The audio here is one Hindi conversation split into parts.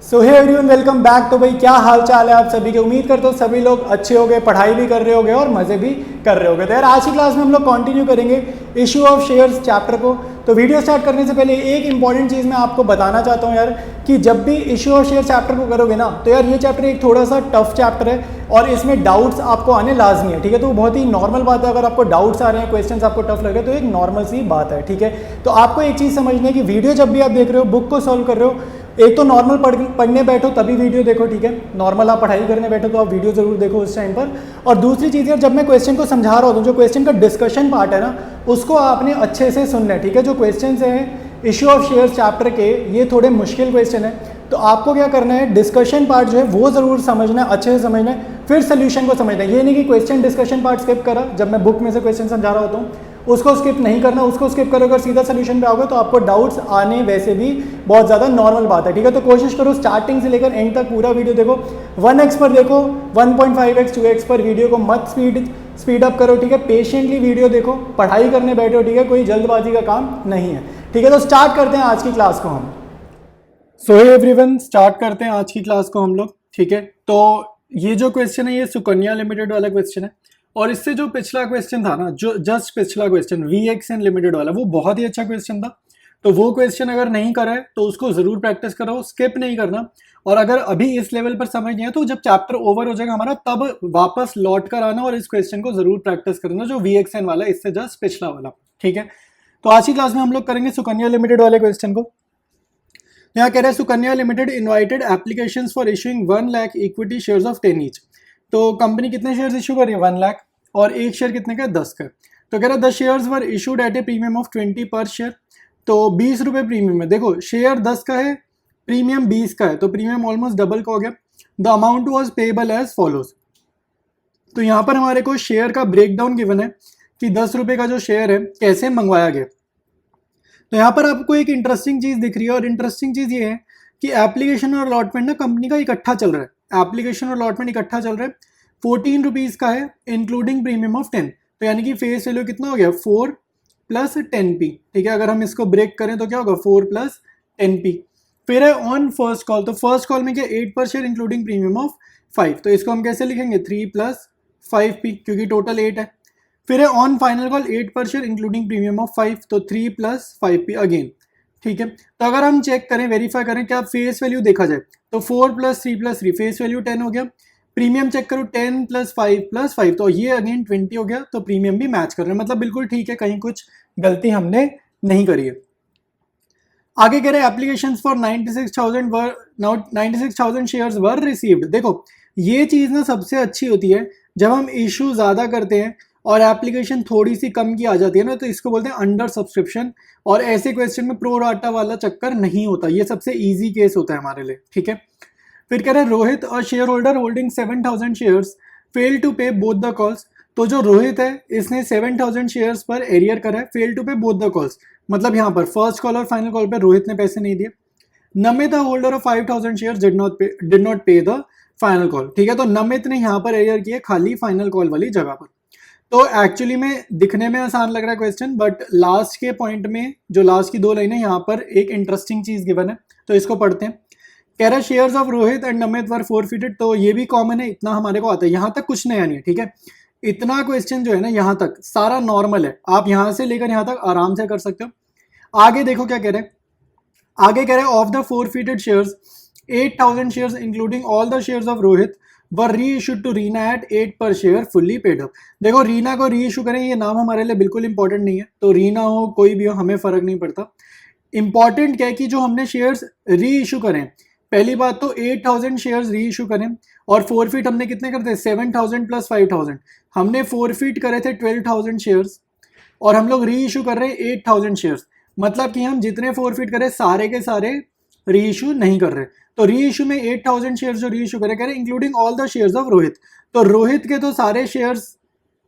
सो हे एवरीवन, वेलकम बैक। तो भाई क्या हाल चाल है आप सभी के। उम्मीद करते हो सभी लोग अच्छे होंगे, पढ़ाई भी कर रहे होंगे और मज़े भी कर रहे होंगे। तो यार आज की क्लास में हम लोग कंटिन्यू करेंगे इशू ऑफ शेयर्स चैप्टर को। तो वीडियो स्टार्ट करने से पहले एक इंपॉर्टेंट चीज़ मैं आपको बताना चाहता हूँ यार, कि जब भी इशू ऑफ शेयर चैप्टर को करोगे ना, तो यार ये चैप्टर एक थोड़ा सा टफ चैप्टर है और इसमें डाउट्स आपको आने लाजमी है। ठीक है, तो बहुत ही नॉर्मल बात है। अगर आपको डाउट्स आ रहे हैं, क्वेश्चंस आपको टफ लग रहे हैं, तो एक नॉर्मल सी बात है। ठीक है, तो आपको एक चीज़ समझनी है कि वीडियो जब भी आप देख रहे हो, बुक को सॉल्व कर रहे हो, एक तो नॉर्मल पढ़ने बैठो तभी वीडियो देखो। ठीक है, नॉर्मल आप पढ़ाई करने बैठो तो आप वीडियो जरूर देखो उस टाइम पर। और दूसरी चीज़ है, जब मैं क्वेश्चन को समझा रहा हूँ, जो क्वेश्चन का डिस्कशन पार्ट है ना, उसको आपने अच्छे से सुनना है। ठीक है, जो क्वेश्चन हैं इशू ऑफ शेयर्स चैप्टर के, ये थोड़े मुश्किल क्वेश्चन है, तो आपको क्या करना है, डिस्कशन पार्ट जो है वो ज़रूर समझना है, अच्छे से समझना है, फिर सोल्यूशन को समझना है। ये नहीं कि क्वेश्चन डिस्कशन पार्ट स्किप करा, जब मैं बुक में से क्वेश्चन समझा रहा होता हूँ उसको स्किप नहीं करना। उसको स्किप करोगे और सीधा सोल्यूशन पे आओगे तो आपको डाउट्स आने वैसे भी बहुत ज़्यादा नॉर्मल बात है। ठीक है, तो कोशिश करो स्टार्टिंग से लेकर एंड तक पूरा वीडियो देखो। 1x पर देखो, 1.5x 2x पर वीडियो को मत स्पीड अप करो। ठीक है, पेशेंटली वीडियो देखो, पढ़ाई करने बैठो। ठीक है, कोई जल्दबाजी का काम नहीं है। ठीक है, तो स्टार्ट करते हैं आज की क्लास को हम। सो हे एवरीवन, स्टार्ट करते हैं आज की क्लास को हम लोग। ठीक है, तो ये जो क्वेश्चन है ये सुकन्या लिमिटेड वाला क्वेश्चन है, और इससे जो पिछला क्वेश्चन था ना, जो जस्ट पिछला क्वेश्चन VXN लिमिटेड वाला, वो बहुत ही अच्छा क्वेश्चन था। तो वो क्वेश्चन अगर नहीं करा है तो उसको जरूर प्रैक्टिस करो, स्किप नहीं करना। और अगर अभी इस लेवल पर समझ नहीं है तो जब चैप्टर ओवर हो जाएगा हमारा, तब वापस लौट कर आना और इस क्वेश्चन को जरूर प्रैक्टिस करना, जो VXN वाला, इससे जस्ट पिछला वाला। ठीक है, तो आज की क्लास में हम लोग करेंगे सुकन्या लिमिटेड वाले क्वेश्चन को। यहाँ कह रहा है Sukanya limited invited applications for issuing 1 lakh equity shares of 10 each. तो कंपनी कितने शेयर्स इशू कर रही है? 1 लाख, और एक शेयर कितने का? 10 का। तो कह रहा है 10 shares were issued at A premium of 20 पर शेयर। तो 20 रुपये प्रीमियम है। देखो, शेयर 10 का है, प्रीमियम 20 का है, तो प्रीमियम ऑलमोस्ट डबल का हो गया। The amount was payable as follows. तो यहाँ पर हमारे को शेयर का ब्रेकडाउन गिवन है कि 10 रुपये का जो शेयर है कैसे मंगवाया गया। तो यहाँ पर आपको एक इंटरेस्टिंग चीज दिख रही है, और इंटरेस्टिंग चीज ये है कि एप्लीकेशन और अलॉटमेंट ना कंपनी का इकट्ठा चल रहा है। एप्लीकेशन और अलॉटमेंट इकट्ठा चल रहा है। 14 रुपीज का है इंक्लूडिंग प्रीमियम ऑफ 10। तो यानी कि फेस वैल्यू कितना हो गया? 4 + 10p। ठीक है, अगर हम इसको ब्रेक करें तो क्या होगा? 4 + 10p। फिर है ऑन फर्स्ट कॉल। तो फर्स्ट कॉल में क्या? 8 पर शेयर इंक्लूडिंग प्रीमियम ऑफ 5। तो इसको हम कैसे लिखेंगे? 3 + 5p, क्योंकि टोटल 8 है। फिर है ऑन फाइनल कॉल 8 पर शेयर इंक्लूडिंग प्रीमियम ऑफ 5, तो 3 + 5p अगेन। ठीक है, तो अगर हम चेक करें, वेरीफाई करें, क्या फेस वैल्यू देखा जाए तो 4 + 3 + 3 फेस वैल्यू 10 हो गया। प्रीमियम चेक करो 10 + 5 + 5, तो ये अगेन 20 हो गया। तो प्रीमियम भी मैच कर रहे हैं, मतलब बिल्कुल ठीक है, कहीं कुछ गलती हमने नहीं करी है। आगे कह रहे हैं applications for 96,000 shares were received. देखो, ये चीज ना सबसे अच्छी होती है जब हम इशू ज्यादा करते हैं और एप्लीकेशन थोड़ी सी कम की आ जाती है ना, तो इसको बोलते हैं अंडर सब्सक्रिप्शन। और ऐसे क्वेश्चन में प्रो राटा वाला चक्कर नहीं होता, ये सबसे इजी केस होता है हमारे लिए। ठीक है, फिर कह रहे हैं रोहित और share holder holding 7,000 shares fail to pay both the calls. तो जो रोहित है इसने 7,000 शेयर्स पर एरियर करा है, fail to pay both the calls, मतलब यहाँ पर फर्स्ट कॉल और फाइनल कॉल पर रोहित ने पैसे नहीं दिए। Namit the holder of 5,000 shares did not पे द फाइनल कॉल। ठीक है, तो नमित ने यहाँ पर एरियर किया खाली फाइनल कॉल वाली जगह पर। तो एक्चुअली में दिखने में आसान लग रहा है क्वेश्चन, बट लास्ट के पॉइंट में जो लास्ट की 2 लाइनें, यहाँ पर एक इंटरेस्टिंग चीज गिवन है, तो इसको पढ़ते हैं। कह रहा है shares of Rohit and Namit were forfeited. तो ये भी कॉमन है, इतना हमारे को आता है, यहाँ तक कुछ नया नहीं है। ठीक है, इतना क्वेश्चन जो है ना, यहाँ तक सारा नॉर्मल है, आप यहाँ से लेकर यहाँ तक आराम से कर सकते हो। आगे देखो क्या कह रहे हैं। आगे कह रहे हैं of the forfeited shares 8,000 shares including all the shares of Rohit were reissued to Reena eight 8 पर शेयर फुल्ली पेड अप। देखो, रीना को री इशू करें, ये नाम हमारे लिए बिल्कुल इंपॉर्टेंट नहीं है, तो रीना हो कोई भी हो हमें फर्क नहीं पड़ता। इंपॉर्टेंट क्या है कि जो हमने शेयर्स री इशू करें, पहली बात तो 8,000 शेयर्स री इशू करें, और फोरफिट हमने कितने करते हैं? 7,000 + 5,000। हमने फोरफिट करे थे 12,000 शेयर्स, और हम लोग री इशू कर रहे हैं 8,000 शेयर्स, मतलब कि हम जितने फोरफिट करे सारे के सारे री इशू नहीं कर रहे। तो री इशू में 8,000 शेयर्स जो री इशू करे, कह रहे including all the shares of Rohit. तो रोहित के तो सारे शेयर्स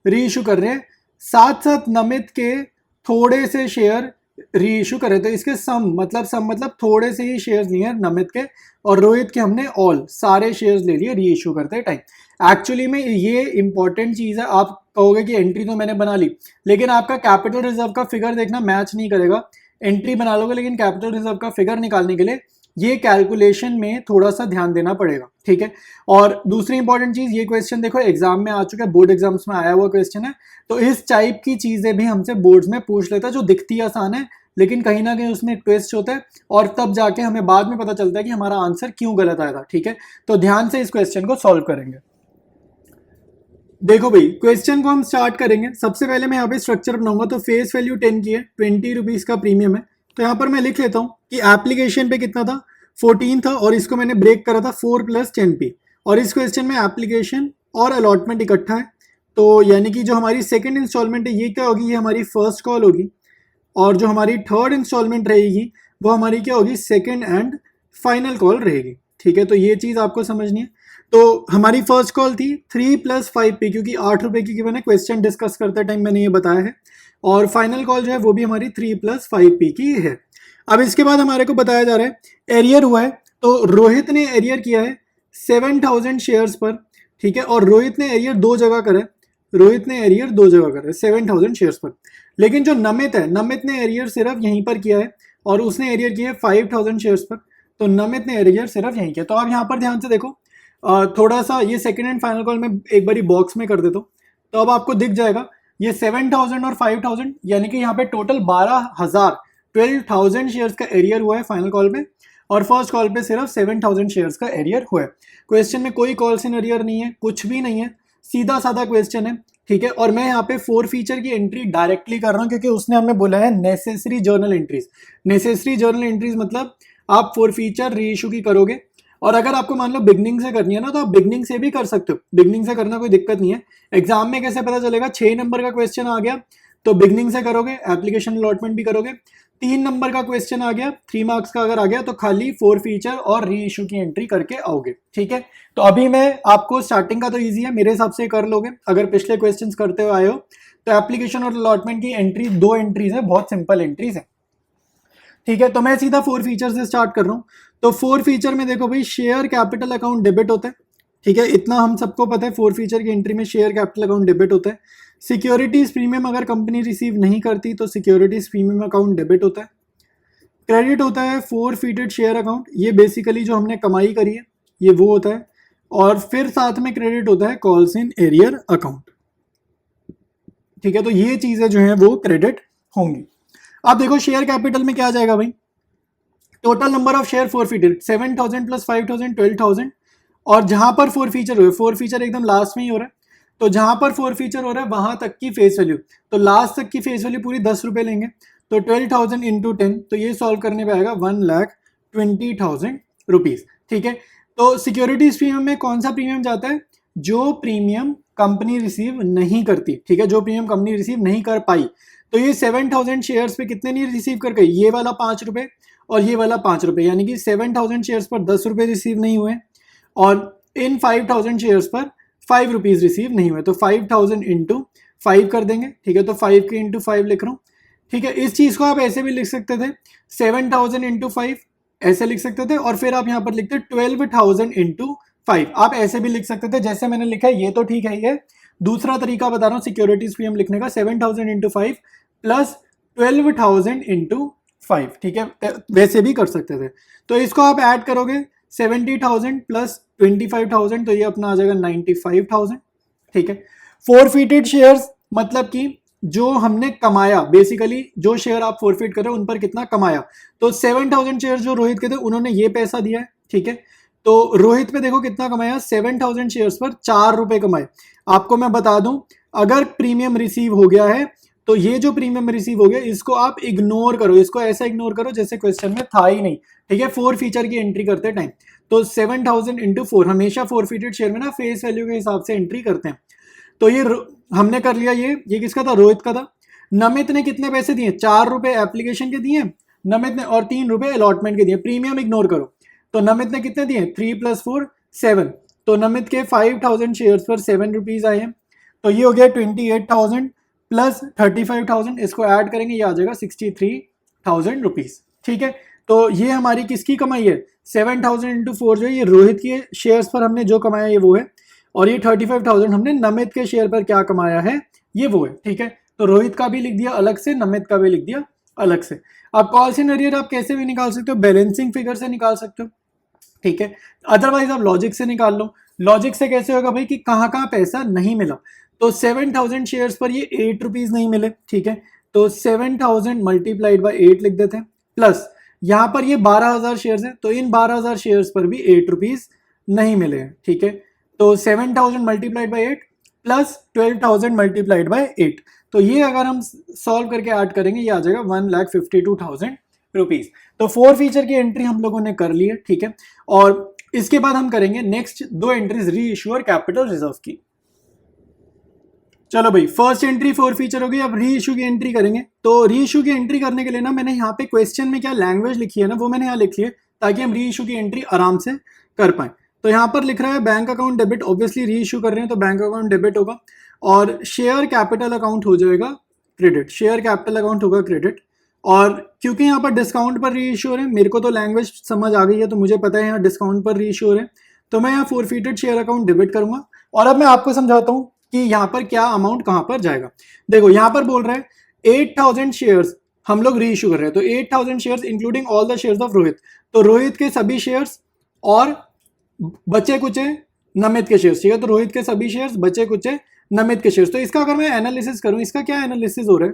री इशू कर रहे हैं, साथ साथ नमित के थोड़े से शेयर री इशू करे। तो इसके सम मतलब थोड़े से ही शेयर्स लिए नमित के, और रोहित के हमने ऑल सारे शेयर्स ले लिए री इशू करते टाइम। एक्चुअली में ये इंपॉर्टेंट चीज है। आप कहोगे कि एंट्री तो मैंने बना ली, लेकिन आपका कैपिटल रिजर्व का फिगर देखना मैच नहीं करेगा। एंट्री बना लोगे, लेकिन कैपिटल रिजर्व का फिगर निकालने के लिए ये कैलकुलेशन में थोड़ा सा ध्यान देना पड़ेगा, ठीक है। और दूसरी इंपॉर्टेंट चीज, ये क्वेश्चन देखो एग्जाम में आ चुका है, बोर्ड एग्जाम्स में आया हुआ क्वेश्चन है, तो इस टाइप की चीजें भी हमसे बोर्ड्स में पूछ लेता है, जो दिखती आसान है लेकिन कहीं ना कहीं उसमें एक ट्विस्ट होता है, और तब जाके हमें बाद में पता चलता है कि हमारा आंसर क्यों गलत आया था, ठीक है। तो ध्यान से इस क्वेश्चन को सॉल्व करेंगे। देखो भाई, क्वेश्चन को हम स्टार्ट करेंगे। सबसे पहले मैं यहाँ पे स्ट्रक्चर बनाऊंगा, तो फेस वैल्यू 10 की है, 20 रुपीज का प्रीमियम है, तो यहाँ पर मैं लिख लेता हूँ कि एप्लीकेशन पे कितना था, 14 था, और इसको मैंने ब्रेक करा था 4 + 10p, और इस क्वेश्चन में एप्लीकेशन और अलॉटमेंट इकट्ठा है, तो यानी कि जो हमारी सेकंड इंस्टॉलमेंट है ये क्या होगी, ये हमारी फर्स्ट कॉल होगी, और जो हमारी थर्ड इंस्टॉलमेंट रहेगी वो हमारी क्या होगी, सेकंड एंड फाइनल कॉल रहेगी, ठीक है। तो ये चीज़ आपको समझनी है। तो हमारी फर्स्ट कॉल थी 3 + 5p, क्योंकि 8 रुपए की मैंने क्वेश्चन डिस्कस करते टाइम मैंने ये बताया है, और फाइनल कॉल जो है वो भी हमारी 3 + 5p की है। अब इसके बाद हमारे को बताया जा रहा है एरियर हुआ है, तो रोहित ने एरियर किया है 7000 शेयर्स पर, ठीक है, और रोहित ने एरियर दो जगह करा है, रोहित ने एरियर दो जगह करा है 7000 शेयर्स पर। लेकिन जो नमित है, नमित ने एरियर सिर्फ यहीं पर किया है, और उसने एरियर किया है 5000 शेयर्स पर, तो नमित ने एरियर सिर्फ यहीं किया। तो आप यहाँ पर ध्यान से देखो, थोड़ा सा ये सेकंड एंड फाइनल कॉल में एक बारी बॉक्स में कर देता हूँ, तो अब आपको दिख जाएगा ये 7000 और 5000, यानी कि यहाँ पे टोटल 12,000 शेयर्स का एरियर हुआ है फाइनल कॉल में, और फर्स्ट कॉल पे सिर्फ 7000 शेयर्स का एरियर हुआ है। क्वेश्चन में कोई कॉल्स इन एरियर नहीं है, कुछ भी नहीं है, सीधा साधा क्वेश्चन है, ठीक है। और मैं यहाँ पे 4 फीचर की एंट्री डायरेक्टली कर रहा हूँ, क्योंकि उसने हमें बोला है necessary journal entries. Necessary journal entries मतलब आप 4 फीचर री इशू की करोगे, और अगर आपको मान लो बिगनिंग से करनी है ना, तो आप बिगनिंग से भी कर सकते हो, बिगनिंग से करना कोई दिक्कत नहीं है। एग्जाम में कैसे पता चलेगा, 6 नंबर का क्वेश्चन आ गया तो बिगनिंग से करोगे, एप्लीकेशन अलॉटमेंट भी करोगे। 3 नंबर का क्वेश्चन आ गया, 3 मार्क्स का अगर आ गया, तो खाली 4 फीचर और री इशू की एंट्री करके आओगे, ठीक है। तो अभी मैं आपको स्टार्टिंग का तो ईजी है, मेरे हिसाब से कर लोगे, अगर पिछले क्वेश्चन करते हुए आए हो, तो एप्लीकेशन और अलॉटमेंट की एंट्री 2 एंट्रीज है, बहुत सिंपल एंट्रीज है, ठीक है। तो मैं सीधा 4 फीचर से स्टार्ट कर रहा हूँ। तो 4 फीचर में देखो भाई, शेयर कैपिटल अकाउंट डेबिट होता है, ठीक है, इतना हम सबको पता है। 4 फीचर की एंट्री में शेयर कैपिटल अकाउंट डेबिट होता है। सिक्योरिटीज प्रीमियम अगर कंपनी रिसीव नहीं करती तो सिक्योरिटीज प्रीमियम अकाउंट डेबिट होता है। क्रेडिट होता है फोरफीटेड शेयर अकाउंट, ये बेसिकली जो हमने कमाई करी है ये वो होता है। और फिर साथ में क्रेडिट होता है कॉल्स इन एरियर अकाउंट, ठीक है। तो ये चीजें जो है वो क्रेडिट होंगी। अब देखो शेयर कैपिटल में क्या आ जाएगा भाई, टोटल नंबर ऑफ शेयर फोरफीटेड 7000 + 5000 12000, और जहां पर 4 फीचर हो रहे, 4 फीचर एकदम लास्ट में ही हो रहा है, तो जहां पर 4 फीचर हो रहा है वहां तक की फेस वैल्यू, तो लास्ट तक की फेस वैल्यू पूरी 10 रुपए लेंगे, तो 12,000 × 10, तो ये सॉल्व करने पे आएगा 1,20,000 रुपीज, ठीक है। तो सिक्योरिटीज प्रीमियम में कौन सा प्रीमियम जाता है, जो प्रीमियम कंपनी रिसीव नहीं करती, ठीक है, जो प्रीमियम कंपनी रिसीव नहीं कर पाई। तो ये 7000 शेयर्स पे कितने नहीं रिसीव कर गई, ये वाला 5 रुपए और ये वाला 5 रुपए, यानी कि 7000 शेयर्स पर 10 रुपए रिसीव नहीं हुए, और इन 5000 शेयर्स पर 5 रुपीज रिसीव नहीं हुए, तो 5000 × 5 कर देंगे, ठीक है। तो 5 के × 5 लिख रहा हूँ, ठीक है। इस चीज को आप ऐसे भी लिख सकते थे, 7000 × 5 ऐसे लिख सकते थे, और फिर आप यहाँ पर लिखते 12,000 × 5, आप ऐसे भी लिख सकते थे जैसे मैंने लिखा है, ये तो ठीक है। ये दूसरा तरीका बता रहा हूँ सिक्योरिटीज प्रीमियम लिखने का, 7000 × 5 + 12,000 × 5, ठीक है, वैसे भी कर सकते थे। तो इसको आप ऐड करोगे 70,000 + 25,000, तो ये अपना आ जाएगा 95,000, ठीक है। फोरफीटेड शेयर्स मतलब कि जो हमने कमाया, बेसिकली जो शेयर आप फोरफीट कर रहे हो उन पर कितना कमाया, तो 7000 शेयर जो रोहित के थे उन्होंने ये पैसा दिया है, ठीक है। तो रोहित पे देखो कितना कमाया, 7000 शेयर्स पर 4 रुपए कमाए। आपको मैं बता दूं, अगर प्रीमियम रिसीव हो गया है तो ये जो प्रीमियम रिसीव हो गया इसको आप इग्नोर करो, इसको ऐसा इग्नोर करो जैसे क्वेश्चन में था ही नहीं, ठीक है। 4 फीचर की एंट्री करते टाइम तो 7000 × 4, हमेशा फोरफीटेड शेयर में ना फेस वैल्यू के हिसाब से एंट्री करते हैं। तो ये हमने कर लिया, ये किसका था, रोहित का था। नमित ने कितने पैसे दिए, 4 रुपए एप्लीकेशन के दिए नमित ने, और 3 रुपए अलॉटमेंट के दिए, प्रीमियम इग्नोर करो। तो नमित ने कितने दिए, 3 + 4 7, तो नमित के 5000 शेयर्स पर 7 रुपीज आए हैं, तो ये हो गया 28,000 + 35,000, इसको ऐड करेंगे ये आ जाएगा 63,000 रुपीज, ठीक है। तो ये हमारी किसकी कमाई है, 7000 × 4 जो है ये रोहित के शेयर्स पर हमने जो कमाया ये वो है, और ये 35,000 हमने नमित के शेयर पर क्या कमाया है ये वो है, ठीक है। तो रोहित का भी लिख दिया अलग से, नमित का भी लिख दिया अलग से। अब कॉल्स इन अरियर आप कैसे भी निकाल सकते हो, बैलेंसिंग फिगर से निकाल सकते हो, ठीक है। अदरवाइज आप लॉजिक से निकाल लो। लॉजिक से कैसे होगा भाई कि कहाँ कहाँ पैसा नहीं मिला। तो 7000 शेयर्स पर ये 8 रुपीज नहीं मिले, ठीक है। तो 7000 मल्टीप्लाइड बाई 8 लिख देते हैं, प्लस यहाँ पर ये 12000 शेयर्स है, तो इन 12000 शेयर्स पर भी 8 रुपीज नहीं मिले हैं, ठीक है। तो 7000 multiplied by 8 plus 12000 multiplied by 8, तो ये अगर हम सॉल्व करके ऐड करेंगे ये आ जाएगा 1,52,000 रुपीज। तो 4 फीचर की एंट्री हम लोगों ने कर ली है, ठीक है। और इसके बाद हम करेंगे नेक्स्ट 2 एंट्रीज री इश्यू और कैपिटल रिजर्व की। चलो भाई, फर्स्ट एंट्री 4 फीचर हो गई। अब री इशू की एंट्री करेंगे। तो री इशू की एंट्री करने के लिए ना मैंने यहाँ पे क्वेश्चन में क्या लैंग्वेज लिखी है ना वो मैंने यहाँ लिखी है ताकि हम री इशू की एंट्री आराम से कर पाए। तो यहाँ पर लिख रहा है बैंक अकाउंट डेबिट, ऑब्वियसली री इशू कर रहे हैं तो बैंक अकाउंट डेबिट होगा, और शेयर कैपिटल अकाउंट हो जाएगा क्रेडिट, शेयर कैपिटल अकाउंट होगा क्रेडिट। और क्योंकि यहाँ पर डिस्काउंट पर री इशू हो रहे हैं, मेरे को तो लैंग्वेज समझ आ गई है तो मुझे पता है यहाँ डिस्काउंट पर री इशू हो रहे हैं, तो मैं यहाँ फोरफीटेड शेयर अकाउंट डेबिट करूंगा। और अब मैं आपको समझाता हूँ कि यहाँ पर क्या अमाउंट कहाँ पर जाएगा। देखो यहाँ पर बोल रहा है 8000 शेयर्स हम लोग री इशू कर रहे हैं, तो 8000 shares including all the shares of Rohit, तो रोहित के सभी शेयर्स और बचे कुचे नमित के शेयर्स, ठीक है। तो रोहित के सभी शेयर्स, बचे कुचे नमित के शेयर्स। तो इसका अगर मैं एनालिसिस करूं, इसका क्या एनालिसिस हो रहा है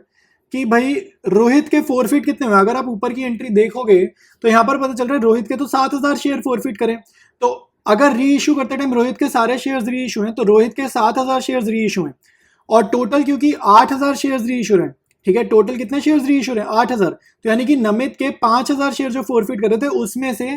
कि भाई रोहित के फोरफिट कितने हुए। अगर आप ऊपर की एंट्री देखोगे तो यहाँ पर पता चल रहा है रोहित के तो 7000 शेयर फोरफिट करें। तो अगर री इशू करते टाइम रोहित के सारे शेयर्स री इशू हैं तो रोहित के 7000 शेयर्स री इशू हैं, और टोटल क्योंकि 8000 शेयर्स री इशू हैं, ठीक है। टोटल कितने शेयर्स री इशू हैं 8000, तो यानी कि नमित के 5000 शेयर जो फोरफिट कर रहे थे उसमें से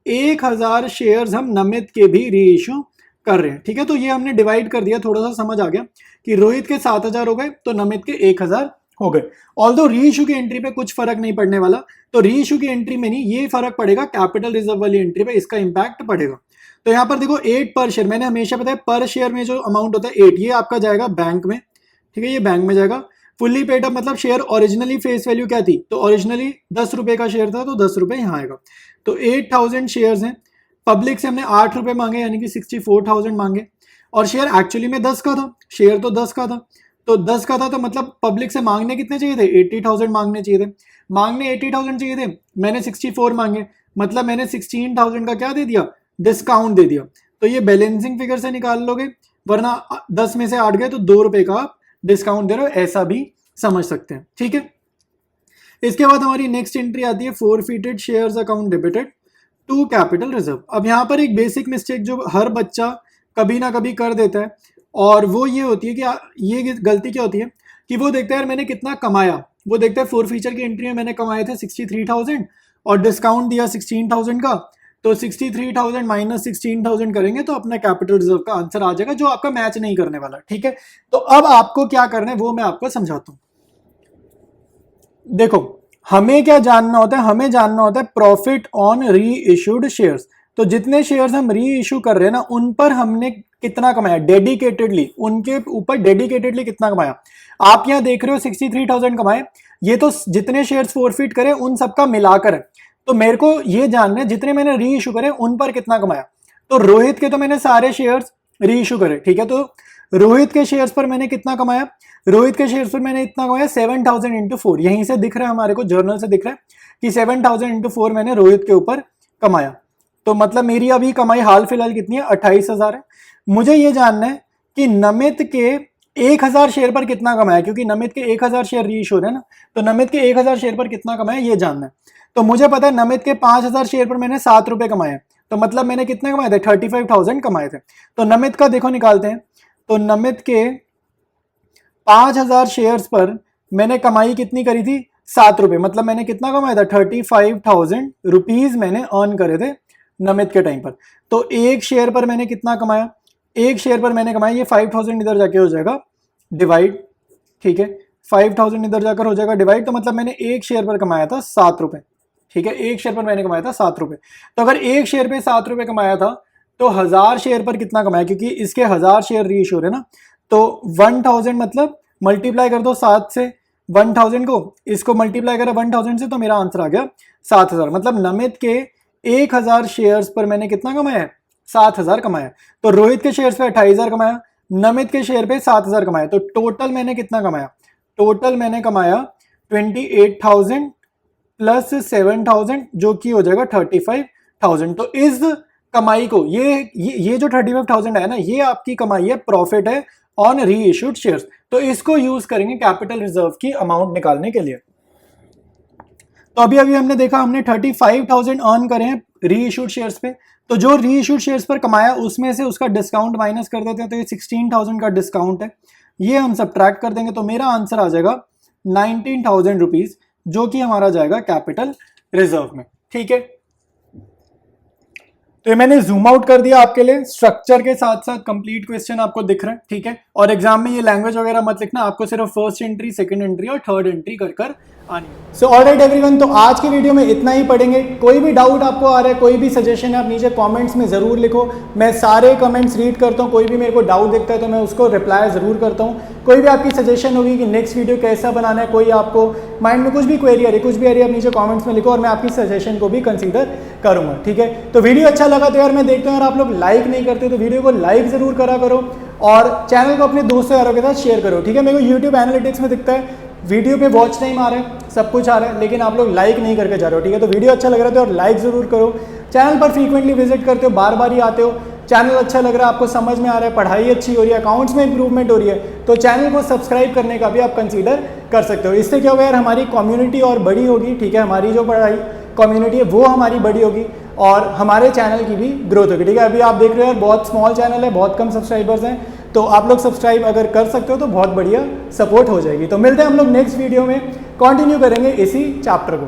1000 शेयर्स हम नमित के भी री इशू कर रहे हैं, ठीक है। तो ये हमने डिवाइड कर दिया, थोड़ा सा समझ आ गया कि रोहित के 7000 हो गए तो नमित के 1000 हो गए। ऑल्दो री इशू की एंट्री पे कुछ फर्क नहीं पड़ने वाला, तो री इशू की एंट्री में नहीं, ये फर्क पड़ेगा कैपिटल रिजर्व वाली एंट्री पे, इसका इंपैक्ट पड़ेगा। तो यहाँ पर देखो 8 पर शेयर, मैंने हमेशा बताया पर शेयर में जो अमाउंट होता है 8, ये आपका जाएगा बैंक में, ठीक है, ये बैंक में जाएगा। फुल्ली पेड अप मतलब शेयर ओरिजिनली फेस वैल्यू क्या थी, तो ओरिजिनली 10 रुपए का शेयर था तो 10 रुपए यहाँ आएगा। तो 8000 शेयर्स हैं, पब्लिक से हमने 8 रुपए मांगे यानी कि 64,000 मांगे, और शेयर एक्चुअली में 10 का था, शेयर तो 10 का था, तो 10 का था तो मतलब पब्लिक से मांगने कितने चाहिए थे 80,000 मांगने चाहिए थे, मांगने 80,000 चाहिए थे, मैंने 64 मांगे, मतलब मैंने 16,000 का क्या दे दिया, डिस्काउंट दे दिया। तो ये बैलेंसिंग फिगर से निकाल लोगे, वरना 10 में से 8 गए तो 2 रुपए का आप डिस्काउंट दे रहे हो, ऐसा भी समझ सकते हैं, ठीक है। इसके बाद हमारी नेक्स्ट एंट्री आती है forfeited shares account debited to capital reserve. अब यहाँ पर एक बेसिक मिस्टेक जो हर बच्चा कभी ना कभी कर देता है, और वो ये होती है कि ये गलती क्या होती है कि वो देखता है यार मैंने कितना कमाया, वो देखता है 4 फीचर की एंट्री में मैंने कमाए थे 63,000 और डिस्काउंट दिया 16,000 का, तो 63,000 माइनस 16,000 करेंगे तो अपना कैपिटल रिजर्व का आंसर आ जाएगा जो आपका मैच नहीं करने वाला, ठीक है। तो अब आपको क्या करना है वो मैं आपको समझाता हूं। देखो हमें क्या जानना होता है, हमें जानना होता है प्रॉफिट ऑन री इशूड शेयर्स। तो जितने शेयर्स हम री इशू कर रहे हैं ना उन पर हमने कितना कमाया डेडिकेटेडली, उनके ऊपर डेडिकेटेडली कितना कमाया। आप यहाँ देख रहे हो 63,000 कमाए, ये तो जितने शेयर्स फोरफिट करे उन सबका मिलाकर है। तो मेरे को ये जानना है जितने मैंने री इशू करे उन पर कितना कमाया। तो रोहित के तो मैंने सारे शेयर्स री इशू करे, ठीक है। तो रोहित के शेयर्स पर मैंने कितना कमाया, रोहित के शेयर्स पर मैंने इतना कमाया 7,000 इंटू 4, यहीं से दिख रहा है हमारे को, जर्नल से दिख रहा है कि 7,000 इंटू 4 मैंने रोहित के ऊपर कमाया। तो मतलब मेरी अभी कमाई हाल फिलहाल कितनी है 28,000 है। मुझे ये जानना है कि नमित के 1,000 शेयर पर कितना कमाया, क्योंकि नमित के 1,000 शेयर री इशू हो रहे हैं ना, तो नमित के 1,000 शेयर पर कितना कमाया ये जानना है। तो मुझे पता है नमित के 5,000 शेयर पर मैंने 7 रुपए कमाए, तो मतलब मैंने कितने कमाए थे 35,000 कमाए थे। तो नमित का देखो निकालते हैं, तो नमित के 5,000 शेयर्स पर मैंने कमाई कितनी करी थी 7 रुपए, मतलब मैंने कितना कमाया था 35,000 रुपीज मैंने अर्न करे थे नमित के टाइम पर। तो एक शेयर पर मैंने कितना कमाया, एक शेयर पर मैंने कमाया, ये 5,000 इधर जाके हो जाएगा डिवाइड, ठीक है, 5,000 इधर जाकर हो जाएगा डिवाइड, तो मतलब मैंने एक शेयर पर कमाया था 7 रुपए, ठीक है, एक शेयर पर मैंने कमाया था 7 रुपए। तो अगर एक शेयर पे 7 रुपए कमाया था तो 1000 शेयर पर कितना कमाया, क्योंकि इसके 1000 शेयर री इशू है ना, तो 1000 मतलब मल्टीप्लाई कर दो 7 से 1000 को, इसको मल्टीप्लाई करा 1000 से, तो मेरा आंसर आ गया 7,000। मतलब नमित के 1,000 शेयर्स पर मैंने कितना कमाया 7,000 कमाया। तो रोहित के शेयर्स पे 28,000 कमाया, नमित के शेयर पे 7,000 कमाया, तो टोटल मैंने कितना कमाया, टोटल मैंने कमाया 28,000 प्लस 7,000 जो कि हो जाएगा 35,000। तो इस कमाई को ये जो 35,000 है ना, ये आपकी कमाई है, प्रॉफिट है ऑन री इश्यूड शेयर्स। तो इसको यूज करेंगे कैपिटल रिजर्व की अमाउंट निकालने के लिए। तो अभी हमने देखा, हमने 35,000 अर्न करे हैं री इश्यूड शेयर्स पे। तो जो री इश्यूड शेयर्स पर कमाया उसमें से उसका डिस्काउंट माइनस कर देते हैं, तो ये 16,000 का डिस्काउंट है, ये हम सब्ट्रैक्ट कर देंगे। तो मेरा आंसर आ जाएगा 19,000 रुपीज, जो कि हमारा जाएगा कैपिटल रिजर्व में। ठीक है, तो ये मैंने जूम आउट कर दिया आपके लिए, स्ट्रक्चर के साथ साथ कंप्लीट क्वेश्चन आपको दिख रहे हैं। ठीक है, और एग्जाम में ये लैंग्वेज वगैरह मत लिखना, आपको सिर्फ फर्स्ट एंट्री, सेकंड एंट्री और थर्ड एंट्री कर आनी। सो ऑलराइट एवरीवन, तो आज की वीडियो में इतना ही पढ़ेंगे। कोई भी डाउट आपको आ रहा है, कोई भी सजेशन है, आप नीचे कमेंट्स में जरूर लिखो। मैं सारे कमेंट्स रीड करता हूँ, कोई भी मेरे को डाउट दिखता है तो मैं उसको रिप्लाई जरूर करता हूँ। कोई भी आपकी सजेशन होगी कि नेक्स्ट वीडियो कैसा बनाना है, कोई आपको माइंड में कुछ भी क्वेरी आ रही है, कुछ भी आ रही है, आप नीचे कमेंट्स में लिखो और मैं आपकी सजेशन को भी कंसीडर करूंगा। ठीक है, तो वीडियो अच्छा लगा तो यार मैं देखता हूँ यार आप लोग लाइक नहीं करते, तो वीडियो को लाइक जरूर करा करो और चैनल को अपने दोस्तों यारों के साथ शेयर करो। ठीक है, मेरे को यूट्यूब एनालिटिक्स में दिखता है वीडियो पे वॉच टाइम आ रहा है, सब कुछ आ रहा है, लेकिन आप लोग लाइक नहीं करके जा रहे हो। ठीक है, तो वीडियो अच्छा लग रहा है तो और लाइक जरूर करो। चैनल पर फ्रीक्वेंटली विजिट करते हो, बार बार ही आते हो, चैनल अच्छा लग रहा है, आपको समझ में आ रहा है, पढ़ाई अच्छी हो रही है, अकाउंट्स में इंप्रूवमेंट हो रही है, तो चैनल को सब्सक्राइब करने का भी आप कंसीडर कर सकते हो। इससे क्या होगा यार, हमारी कम्युनिटी और बड़ी होगी। ठीक है, हमारी जो पढ़ाई कम्युनिटी है वो हमारी बड़ी होगी और हमारे चैनल की भी ग्रोथ होगी। ठीक है, अभी आप देख रहे हो यार बहुत स्मॉल चैनल है, बहुत कम सब्सक्राइबर्स हैं, तो आप लोग सब्सक्राइब अगर कर सकते हो तो बहुत बढ़िया सपोर्ट हो जाएगी। तो मिलते हैं हम लोग नेक्स्ट वीडियो में, कंटिन्यू करेंगे इसी चैप्टर को।